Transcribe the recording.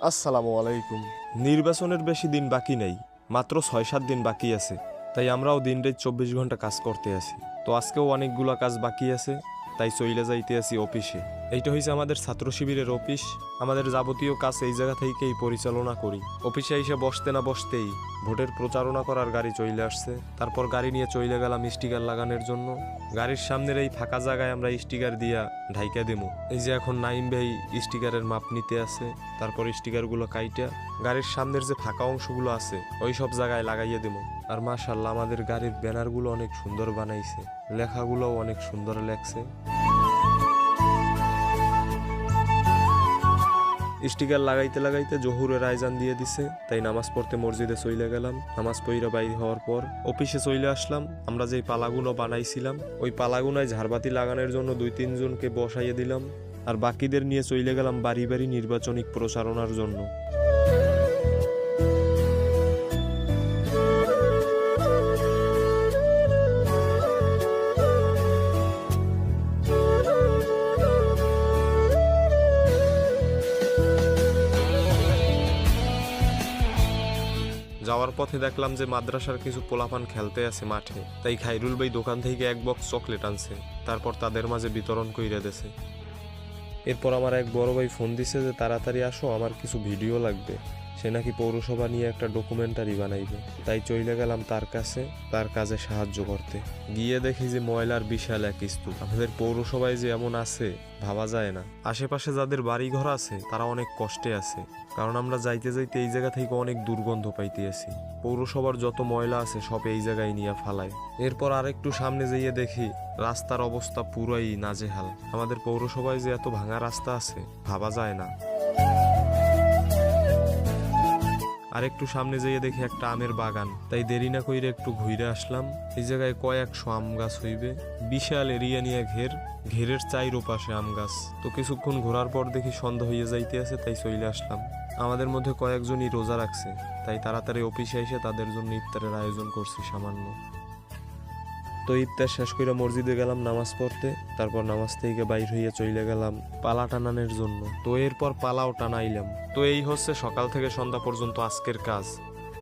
আসসালামু আলাইকুম। নির্বাচনের বেশি দিন বাকি নেই, মাত্র ৬-৭ দিন বাকি আছে। তাই আমরাও দিন রাত ২৪ ঘন্টা কাজ করতে আছি। তো আজকেও অনেকগুলা কাজ বাকি আছে, তাই চইলে যাইতে আছি অফিসে। এইটা হয়েছে আমাদের ছাত্র শিবিরের অফিস। আমাদের যাবতীয় কাজ এই জায়গা থেকেই পরিচালনা করি। অফিসে এসে বসতে না বসতেই ভোটের প্রচারণা করার গাড়ি চলে আসছে। তারপর গাড়ি নিয়ে চলে গেলাম স্টিকার লাগানোর জন্য। গাড়ির সামনের এই ফাঁকা জায়গায় আমরা স্টিকার দিয়া ঢাইকা দেবো। এই যে এখন নাইম ভাই স্টিকারের মাপ নিতে আছে, তারপর স্টিকারগুলো কাইটা গাড়ির সামনের যে ফাঁকা অংশগুলো আছে ওই সব জায়গায় লাগাইয়ে দেবো। আর মাশাআল্লাহ আমাদের গাড়ির ব্যানারগুলো অনেক সুন্দর বানাইছে, লেখাগুলোও অনেক সুন্দর লেখছে। স্টিকার লাগাইতে লাগাইতে জহুরের আয়োজন দিয়ে দিছে, তাই নামাজ পড়তে মসজিদে চলে গেলাম। নামাজ পড়া বাইরে হওয়ার পর অফিসে চলে আসলাম। আমরা যেই পালাগুলো বানাইছিলাম ওই পালাগুনায় ঝাড়বাতি লাগানোর জন্য ২-৩ জনকে বসাইয়ে দিলাম, আর বাকিদের নিয়ে চলে গেলাম বাড়ি বাড়ি নির্বাচনী প্রচারণার জন্য। যাওয়ার পথে দেখলাম যে মাদ্রাসার কিছু পোলাপান খেলতে আছে মাঠে, তাই খাইরুল ভাই দোকান থেকে এক বক্স চকলেট আনছে, তারপর তাদের মাঝে বিতরণ কইরা দিয়েছে। এরপর আমার এক বড় ভাই ফোন দিছে যে তাড়াতাড়ি আসো, আমার কিছু ভিডিও লাগবে। সে নাকি পৌরসভা নিয়ে একটা ডকুমেন্টারি বানাইবে, তাই চলে গেলাম তার কাছে তার কাজে সাহায্য করতে। গিয়ে দেখি যে ময়লার বিশাল এক স্তূপ। আমাদের পৌরসভায় যে এমন আছে ভাবা যায় না। আশেপাশে যাদের বাড়ি ঘর আছে তারা অনেক কষ্টে আছে, কারণ আমরা যাইতে যাইতে এই জায়গা থেকে অনেক দুর্গন্ধ পাইতে আছি। পৌরসভার যত ময়লা আছে সব এই জায়গায় নিয়ে ফালায়। এরপর আরেকটু সামনে যেয়ে দেখি রাস্তার অবস্থা পুরাই নাজেহাল। আমাদের পৌরসভায় যে এত ভাঙা রাস্তা আছে ভাবা যায় না। আরেকটু সামনে যেয়ে দেখি একটা আমের বাগান, তাই দেরি না কইরে একটু ঘুরে আসলাম। এই জায়গায় কয়েকশো আম গাছ হইবে, বিশাল এরিয়া নিয়ে ঘেরের চাইরো পাশে আম গাছ। তো কিছুক্ষণ ঘোরার পর দেখি সন্ধ্যা হইয়া যাইতে আছে, তাই চলে আসলাম। আমাদের মধ্যে কয়েকজনই রোজা রাখছে, তাই তাড়াতাড়ি অফিসে এসে তাদের জন্য ইফতারের আয়োজন করছি সামান্য। তো ইফতার শেষ করে মসজিদে গেলাম নামাজ পড়তে। তারপর নামাজ থেকে বাইর হইয়া চলে গেলাম পালা টানানোর জন্য। তো এরপর পালাও টানাইলাম। তো এই হচ্ছে সকাল থেকে সন্ধ্যা পর্যন্ত আজকের কাজ।